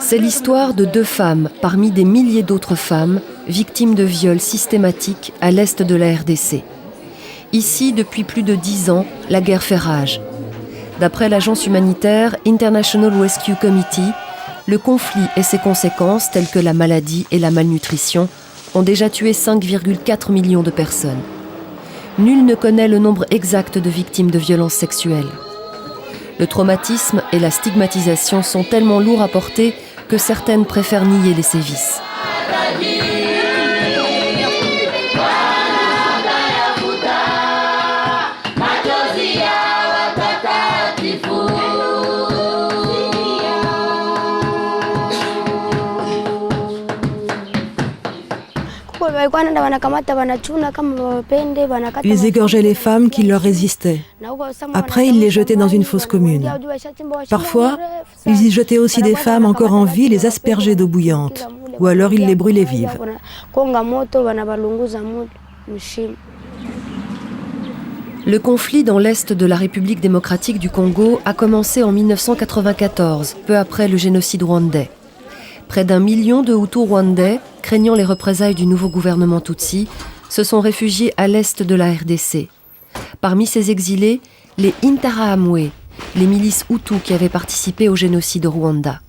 C'est l'histoire de 2 femmes, parmi des milliers d'autres femmes, victimes de viols systématiques à l'est de la RDC. Ici, depuis plus de 10 ans, la guerre fait rage. D'après l'agence humanitaire International Rescue Committee, le conflit et ses conséquences, telles que la maladie et la malnutrition, ont déjà tué 5,4 millions de personnes. Nul ne connaît le nombre exact de victimes de violences sexuelles. Le traumatisme et la stigmatisation sont tellement lourds à porter que certaines préfèrent nier les sévices. Ils égorgeaient les femmes qui leur résistaient. Après, ils les jetaient dans une fosse commune. Parfois, ils y jetaient aussi des femmes encore en vie, les aspergeaient d'eau bouillante. Ou alors ils les brûlaient vives. Le conflit dans l'est de la République démocratique du Congo a commencé en 1994, peu après le génocide rwandais. Près d'1 million de Hutus rwandais, craignant les représailles du nouveau gouvernement Tutsi, se sont réfugiés à l'est de la RDC. Parmi ces exilés, les Interahamwe, les milices Hutus qui avaient participé au génocide au Rwanda.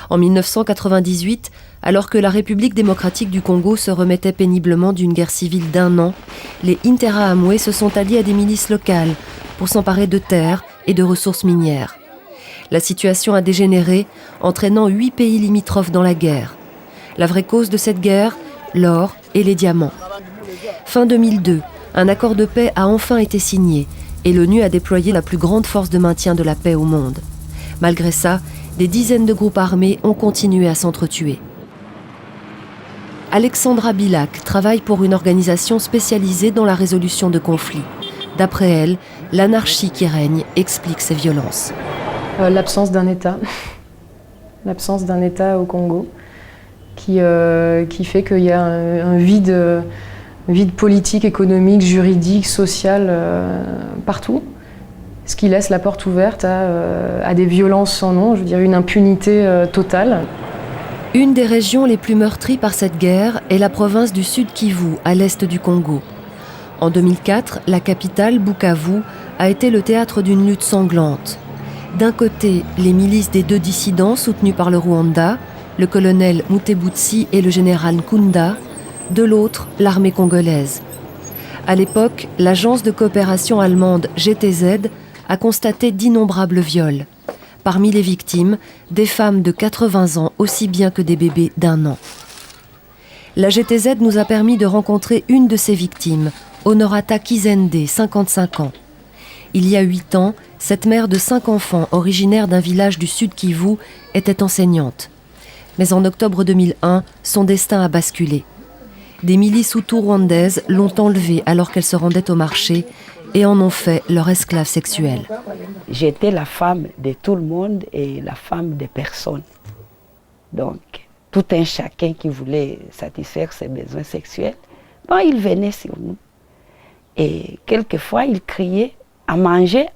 En 1998, alors que la République démocratique du Congo se remettait péniblement d'une guerre civile d'1 an, les Interahamwe se sont alliés à des milices locales pour s'emparer de terres et de ressources minières. La situation a dégénéré, entraînant 8 pays limitrophes dans la guerre. La vraie cause de cette guerre, l'or et les diamants. Fin 2002, un accord de paix a enfin été signé et l'ONU a déployé la plus grande force de maintien de la paix au monde. Malgré ça, des dizaines de groupes armés ont continué à s'entretuer. Alexandra Bilac travaille pour une organisation spécialisée dans la résolution de conflits. D'après elle, l'anarchie qui règne explique ces violences. L'absence d'un État. L'absence d'un État au Congo qui fait qu'il y a un vide politique, économique, juridique, social partout. Ce qui laisse la porte ouverte à des violences sans nom, je veux dire une impunité totale. Une des régions les plus meurtries par cette guerre est la province du Sud Kivu, à l'est du Congo. En 2004, la capitale, Bukavu, a été le théâtre d'une lutte sanglante. D'un côté, les milices des 2 dissidents soutenus par le Rwanda, le colonel Mutebutsi et le général Nkunda, de l'autre, l'armée congolaise. À l'époque, l'agence de coopération allemande GTZ a constaté d'innombrables viols. Parmi les victimes, des femmes de 80 ans aussi bien que des bébés d'1 an. La GTZ nous a permis de rencontrer une de ces victimes, Honorata Kizende, 55 ans. Il y a 8 ans, cette mère de 5 enfants, originaire d'un village du Sud Kivu, était enseignante. Mais en octobre 2001, son destin a basculé. Des milices Hutus rwandaises l'ont enlevée alors qu'elle se rendait au marché et en ont fait leur esclave sexuelle. J'étais la femme de tout le monde et la femme des personnes. Donc, tout un chacun qui voulait satisfaire ses besoins sexuels, il venait sur nous. Et quelquefois, il criait à manger.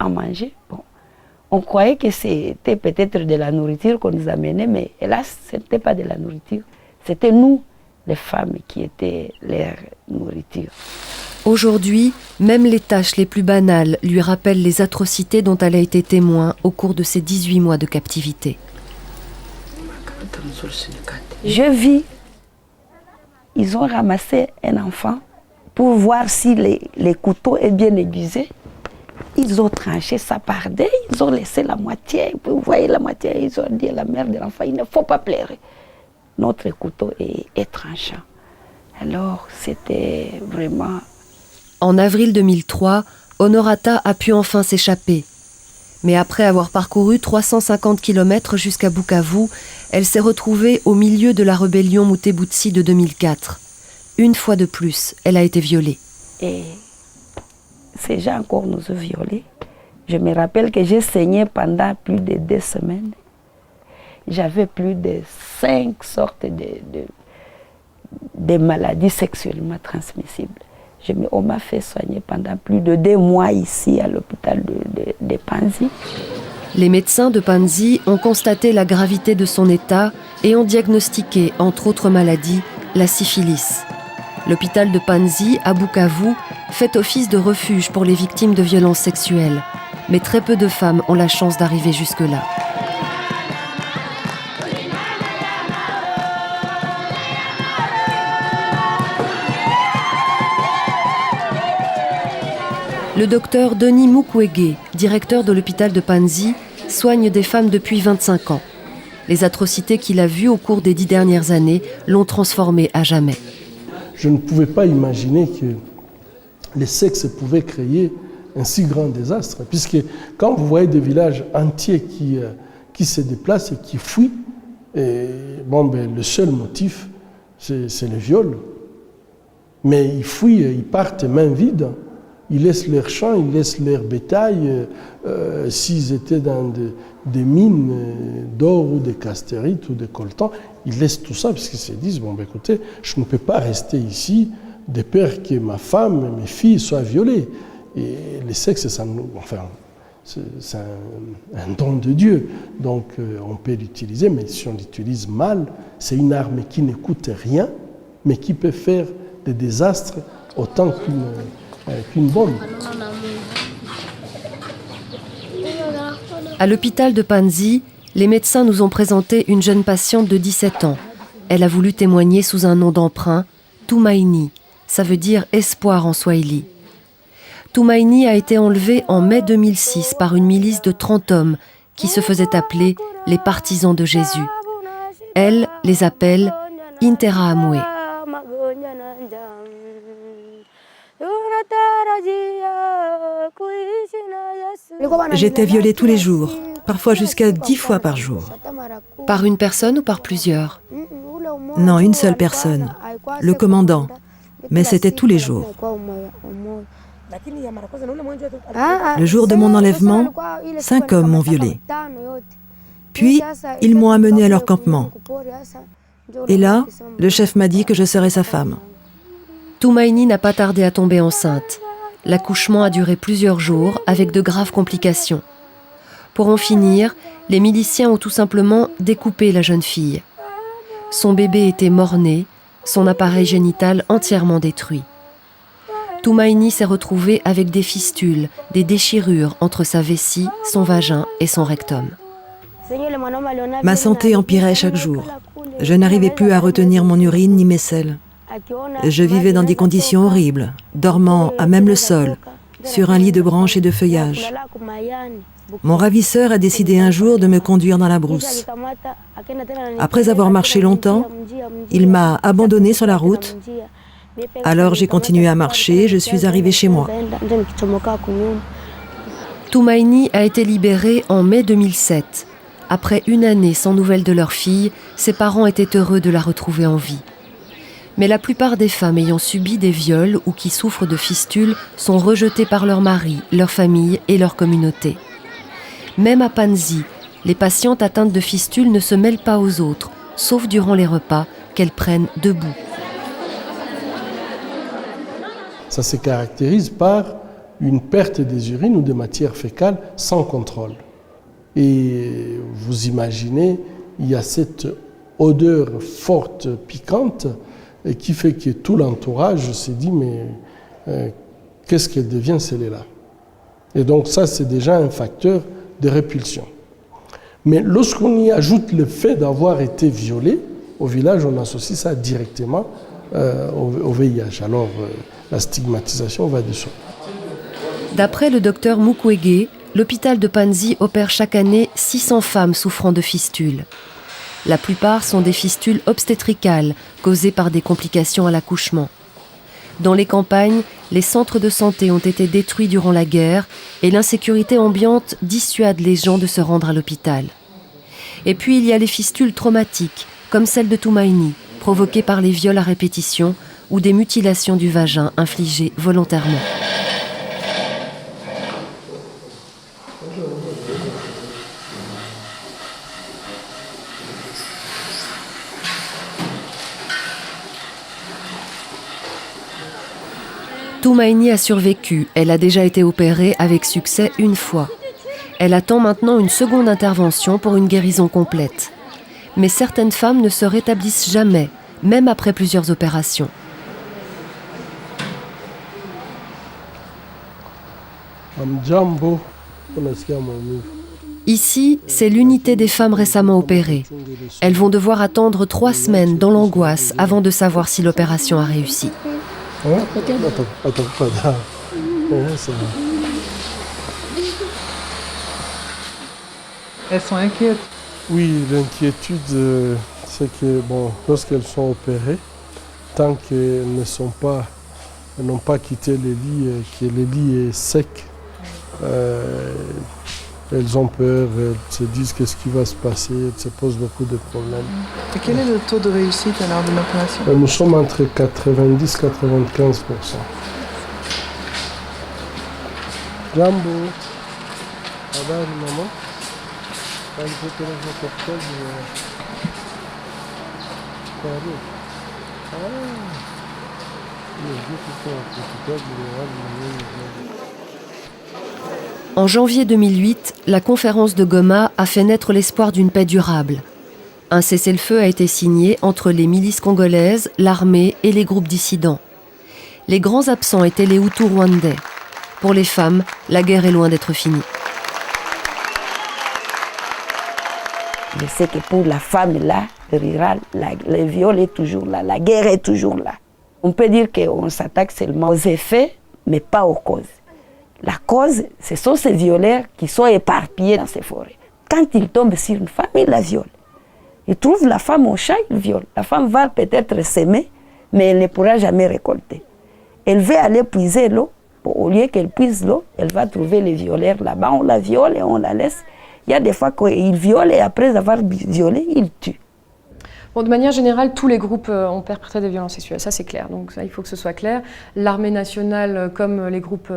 Bon. On croyait que c'était peut-être de la nourriture qu'on nous amenait, mais hélas, ce n'était pas de la nourriture. C'était nous, les femmes, qui étaient leur nourriture. Aujourd'hui, même les tâches les plus banales lui rappellent les atrocités dont elle a été témoin au cours de ses 18 mois de captivité. Je vis, ils ont ramassé un enfant pour voir si les couteaux est bien aiguisé. Ils ont tranché ça par deux, ils ont laissé la moitié. Vous voyez la moitié, ils ont dit à la mère de l'enfant, il ne faut pas pleurer. Notre couteau est tranchant. Alors, c'était vraiment... En avril 2003, Honorata a pu enfin s'échapper. Mais après avoir parcouru 350 km jusqu'à Bukavu, elle s'est retrouvée au milieu de la rébellion Mutebutsi de 2004. Une fois de plus, elle a été violée. Et ces gens encore nous ont violés. Je me rappelle que j'ai saigné pendant plus de 2 semaines. J'avais plus de 5 sortes de maladies sexuellement transmissibles. On m'a fait soigner pendant plus de 2 mois ici à l'hôpital de Panzi. Les médecins de Panzi ont constaté la gravité de son état et ont diagnostiqué, entre autres maladies, la syphilis. L'hôpital de Panzi, à Bukavu, fait office de refuge pour les victimes de violences sexuelles. Mais très peu de femmes ont la chance d'arriver jusque-là. Le docteur Denis Mukwege, directeur de l'hôpital de Panzi, soigne des femmes depuis 25 ans. Les atrocités qu'il a vues au cours des 10 dernières années l'ont transformé à jamais. Je ne pouvais pas imaginer que les sexes pouvaient créer un si grand désastre, puisque quand vous voyez des villages entiers qui se déplacent et qui fuient, le seul motif, c'est le viol. Mais ils fuient, ils partent main vide. Ils laissent leurs champs, ils laissent leur bétail. S'ils étaient dans des mines d'or ou des castérites ou des coltans, ils laissent tout ça parce qu'ils se disent, écoutez, je ne peux pas rester ici de peur que ma femme et mes filles soient violées. Et les sexes, c'est un don de Dieu. Donc on peut l'utiliser, mais si on l'utilise mal, c'est une arme qui ne coûte rien, mais qui peut faire des désastres autant qu'une bombe. À l'hôpital de Panzi, les médecins nous ont présenté une jeune patiente de 17 ans. Elle a voulu témoigner sous un nom d'emprunt, Tumaini. Ça veut dire espoir en swahili. Tumaini a été enlevée en mai 2006 par une milice de 30 hommes qui se faisaient appeler les partisans de Jésus. Elle les appelle Interahamwe. J'étais violée tous les jours, parfois jusqu'à 10 fois par jour. Par une personne ou par plusieurs? Non, une seule personne, le commandant, mais c'était tous les jours. Le jour de mon enlèvement, 5 hommes m'ont violée. Puis, ils m'ont amenée à leur campement. Et là, le chef m'a dit que je serais sa femme. Tumaini n'a pas tardé à tomber enceinte. L'accouchement a duré plusieurs jours avec de graves complications. Pour en finir, les miliciens ont tout simplement découpé la jeune fille. Son bébé était mort-né, son appareil génital entièrement détruit. Tumaini s'est retrouvée avec des fistules, des déchirures entre sa vessie, son vagin et son rectum. Ma santé empirait chaque jour. Je n'arrivais plus à retenir mon urine ni mes selles. Je vivais dans des conditions horribles, dormant à même le sol, sur un lit de branches et de feuillage. Mon ravisseur a décidé un jour de me conduire dans la brousse. Après avoir marché longtemps, il m'a abandonnée sur la route. Alors j'ai continué à marcher, je suis arrivée chez moi. Tumaini a été libérée en mai 2007. Après une année sans nouvelles de leur fille, ses parents étaient heureux de la retrouver en vie. Mais la plupart des femmes ayant subi des viols ou qui souffrent de fistules sont rejetées par leur mari, leur famille et leur communauté. Même à Panzi, les patientes atteintes de fistules ne se mêlent pas aux autres, sauf durant les repas qu'elles prennent debout. Ça se caractérise par une perte des urines ou des matières fécales sans contrôle. Et vous imaginez, il y a cette odeur forte, piquante, et qui fait que tout l'entourage s'est dit, mais qu'est-ce qu'elle devient celle-là? Et donc ça, c'est déjà un facteur de répulsion. Mais lorsqu'on y ajoute le fait d'avoir été violé, au village, on associe ça directement au VIH. Alors, la stigmatisation va de soi. D'après le docteur Mukwege, l'hôpital de Panzi opère chaque année 600 femmes souffrant de fistules. La plupart sont des fistules obstétricales causées par des complications à l'accouchement. Dans les campagnes, les centres de santé ont été détruits durant la guerre et l'insécurité ambiante dissuade les gens de se rendre à l'hôpital. Et puis il y a les fistules traumatiques, comme celle de Tumaini, provoquées par les viols à répétition ou des mutilations du vagin infligées volontairement. Tumaini a survécu, elle a déjà été opérée avec succès une fois. Elle attend maintenant une seconde intervention pour une guérison complète. Mais certaines femmes ne se rétablissent jamais, même après plusieurs opérations. Ici, c'est l'unité des femmes récemment opérées. Elles vont devoir attendre 3 semaines dans l'angoisse avant de savoir si l'opération a réussi. Elles sont inquiètes. Oui, l'inquiétude, c'est que lorsqu'elles sont opérées, tant qu'elles n'ont pas quitté le lit, que le lit est sec, elles ont peur, elles se disent qu'est-ce qui va se passer, elles se posent beaucoup de problèmes. Et quel est le taux de réussite alors de l'opération? Nous sommes entre 90 et 95%. Jambo, habari maman. En janvier 2008, la conférence de Goma a fait naître l'espoir d'une paix durable. Un cessez-le-feu a été signé entre les milices congolaises, l'armée et les groupes dissidents. Les grands absents étaient les Hutus rwandais. Pour les femmes, la guerre est loin d'être finie. Je sais que pour la femme là, rurale, le viol est toujours là, la guerre est toujours là. On peut dire qu'on s'attaque seulement aux effets, mais pas aux causes. La cause, ce sont ces violeurs qui sont éparpillés dans ces forêts. Quand ils tombent sur une femme, ils la violent. Ils trouvent la femme au champ, ils violent. La femme va peut-être s'aimer, mais elle ne pourra jamais récolter. Elle veut aller puiser l'eau. Au lieu qu'elle puise l'eau, elle va trouver les violeurs là-bas. On la viole et on la laisse. Il y a des fois qu'ils violent et après avoir violé, ils tuent. Bon, de manière générale, tous les groupes ont perpétré des violences sexuelles, ça c'est clair, donc ça, il faut que ce soit clair. L'armée nationale, comme les groupes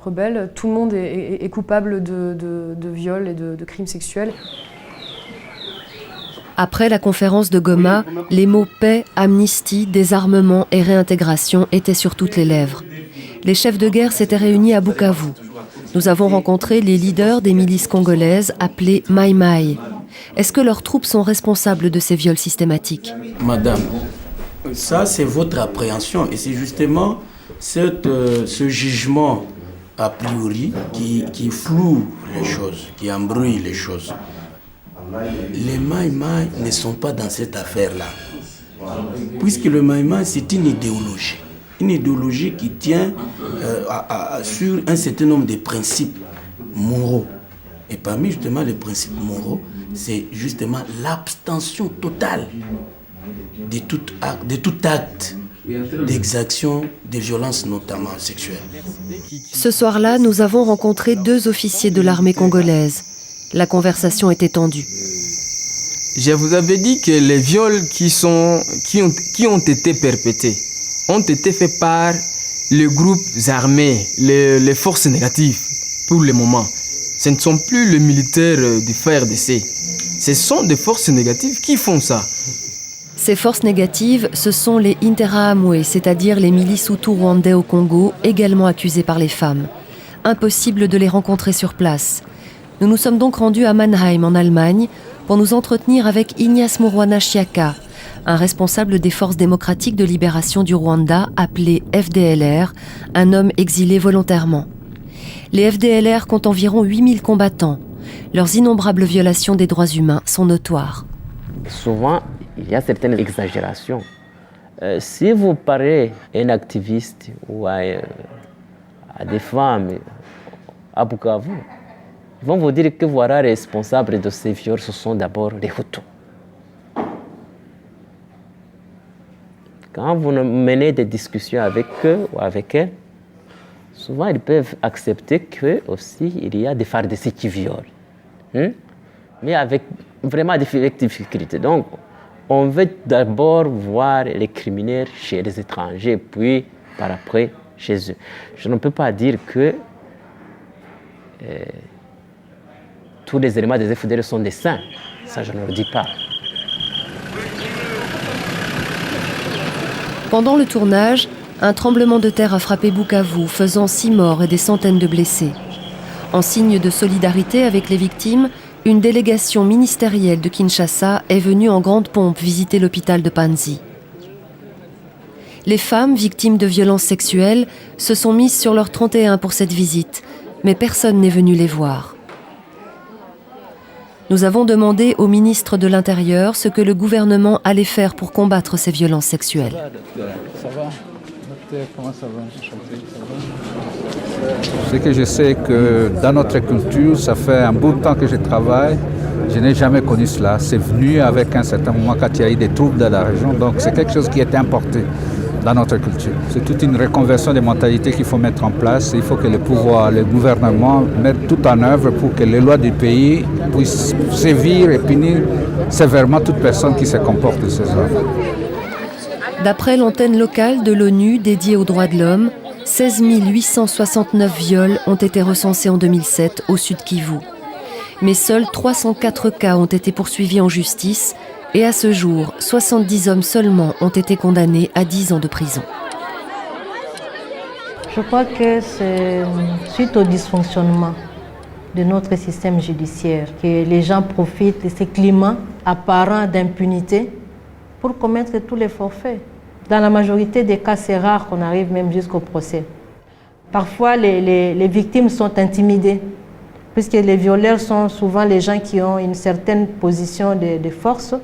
rebelles, tout le monde est coupable de viols et de crimes sexuels. Après la conférence de Goma, les mots paix, amnistie, désarmement et réintégration étaient sur toutes les lèvres. Les chefs de guerre s'étaient réunis à Bukavu. Nous avons rencontré les leaders des milices congolaises appelées Mai Mai. Est-ce que leurs troupes sont responsables de ces viols systématiques? Madame, ça c'est votre appréhension et c'est justement ce jugement a priori qui floue les choses, qui embrouille les choses. Les Mai Mai ne sont pas dans cette affaire-là. Puisque le Mai Mai, c'est une idéologie qui tient sur un certain nombre de principes moraux. Et parmi justement les principes moraux, c'est justement l'abstention totale de tout acte d'exaction de violences, notamment sexuelles. Ce soir-là, nous avons rencontré 2 officiers de l'armée congolaise. La conversation était tendue. Je vous avais dit que les viols qui ont été perpétrés ont été faits par les groupes armés, les forces négatives, pour le moment. Ce ne sont plus les militaires du FARDC. Ce sont des forces négatives qui font ça. Ces forces négatives, ce sont les Interahamwe, c'est-à-dire les milices Hutus rwandais au Congo, également accusées par les femmes. Impossible de les rencontrer sur place. Nous nous sommes donc rendus à Mannheim, en Allemagne, pour nous entretenir avec Ignace Murwana Chiaka, un responsable des forces démocratiques de libération du Rwanda, appelé FDLR, un homme exilé volontairement. Les FDLR comptent environ 8000 combattants. Leurs innombrables violations des droits humains sont notoires. Souvent, il y a certaines exagérations. Si vous parlez à un activiste ou à des femmes à Bukavu, ils vont vous dire que voilà, les responsables de ces viols, ce sont d'abord les Hutus. Quand vous menez des discussions avec eux ou avec elles, souvent ils peuvent accepter que aussi il y a des FARDC qui violent, mais avec vraiment des difficultés. Donc, on veut d'abord voir les criminels chez les étrangers, puis par après chez eux. Je ne peux pas dire que tous les éléments des FDL sont des saints. Ça, je ne le dis pas. Pendant le tournage, un tremblement de terre a frappé Bukavu, faisant 6 morts et des centaines de blessés. En signe de solidarité avec les victimes, une délégation ministérielle de Kinshasa est venue en grande pompe visiter l'hôpital de Panzi. Les femmes victimes de violences sexuelles se sont mises sur leur 31 pour cette visite, mais personne n'est venu les voir. Nous avons demandé au ministre de l'Intérieur ce que le gouvernement allait faire pour combattre ces violences sexuelles. Ça va? Comment ça va? Ce que je sais que dans notre culture, ça fait un bout de temps que je travaille. Je n'ai jamais connu cela. C'est venu avec un certain moment quand il y a eu des troubles dans la région. Donc c'est quelque chose qui est importé dans notre culture. C'est toute une reconversion des mentalités qu'il faut mettre en place. Il faut que le pouvoir, le gouvernement mettent tout en œuvre pour que les lois du pays puissent sévir et punir sévèrement toute personne qui se comporte de ces œuvres. D'après l'antenne locale de l'ONU dédiée aux droits de l'homme, 16 869 viols ont été recensés en 2007 au Sud Kivu. Mais seuls 304 cas ont été poursuivis en justice et à ce jour, 70 hommes seulement ont été condamnés à 10 ans de prison. Je crois que c'est suite au dysfonctionnement de notre système judiciaire que les gens profitent de ce climat apparent d'impunité pour commettre tous les forfaits. Dans la majorité des cas, c'est rare qu'on arrive même jusqu'au procès. Parfois, les victimes sont intimidées, puisque les violeurs sont souvent les gens qui ont une certaine position de force.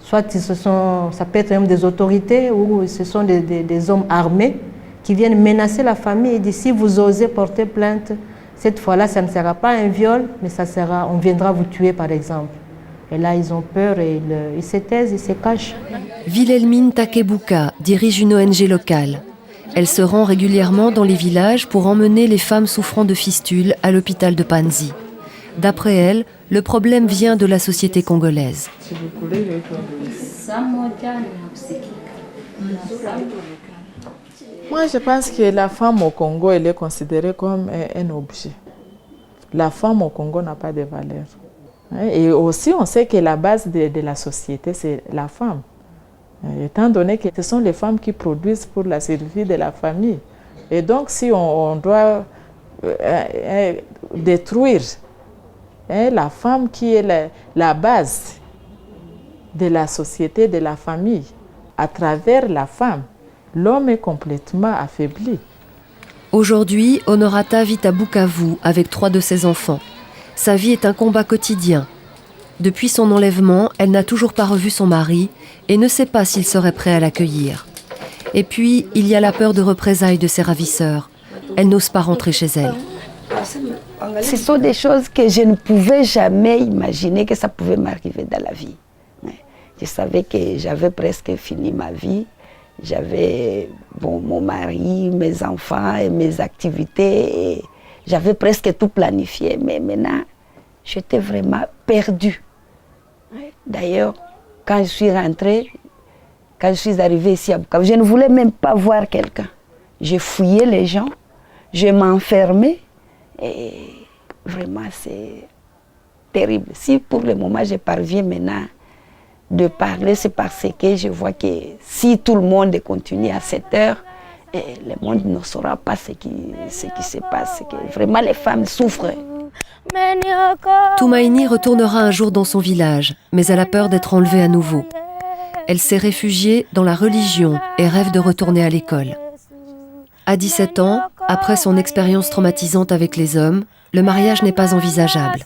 Soit ça peut être même des autorités ou ce sont des hommes armés qui viennent menacer la famille et disent si vous osez porter plainte, cette fois-là, ça ne sera pas un viol, mais on viendra vous tuer par exemple. Et là, ils ont peur et ils se taisent, ils se cachent. Wilhelmine Takebuka dirige une ONG locale. Elle se rend régulièrement dans les villages pour emmener les femmes souffrant de fistules à l'hôpital de Panzi. D'après elle, le problème vient de la société congolaise. Moi, je pense que la femme au Congo, elle est considérée comme un objet. La femme au Congo n'a pas de valeur. Et aussi, on sait que la base de la société, c'est la femme. Étant donné que ce sont les femmes qui produisent pour la survie de la famille. Et donc, si on doit détruire la femme qui est la base de la société, de la famille, à travers la femme, l'homme est complètement affaibli. Aujourd'hui, Honorata vit à Bukavu avec 3 de ses enfants. Sa vie est un combat quotidien. Depuis son enlèvement, elle n'a toujours pas revu son mari et ne sait pas s'il serait prêt à l'accueillir. Et puis, il y a la peur de représailles de ses ravisseurs. Elle n'ose pas rentrer chez elle. Ce sont des choses que je ne pouvais jamais imaginer que ça pouvait m'arriver dans la vie. Je savais que j'avais presque fini ma vie. J'avais mon mari, mes enfants et mes activités. Et j'avais presque tout planifié. Mais maintenant, j'étais vraiment perdue. D'ailleurs, quand je suis rentrée, quand je suis arrivée ici à Bukavu, je ne voulais même pas voir quelqu'un. J'ai fouillé les gens, je m'enfermais. Et vraiment, c'est terrible. Si pour le moment, je parviens maintenant de parler, c'est parce que je vois que si tout le monde continue à cette heure, le monde ne saura pas ce qui se passe. Que vraiment, les femmes souffrent. Tumaini retournera un jour dans son village, mais elle a peur d'être enlevée à nouveau. Elle s'est réfugiée dans la religion et rêve de retourner à l'école. À 17 ans, après son expérience traumatisante avec les hommes, le mariage n'est pas envisageable.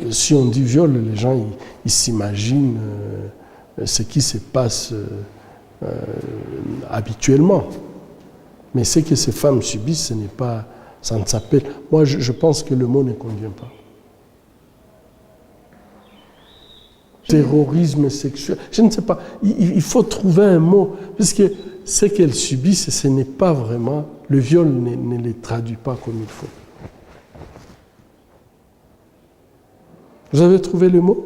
Si on dit viol, les gens ils s'imaginent ce qui se passe habituellement. Mais ce que ces femmes subissent, ça ne s'appelle... Moi, je pense que le mot ne convient pas. Terrorisme sexuel, je ne sais pas. Il faut trouver un mot, puisque ce qu'elles subissent, ce n'est pas vraiment... Le viol ne les traduit pas comme il faut. Vous avez trouvé le mot ?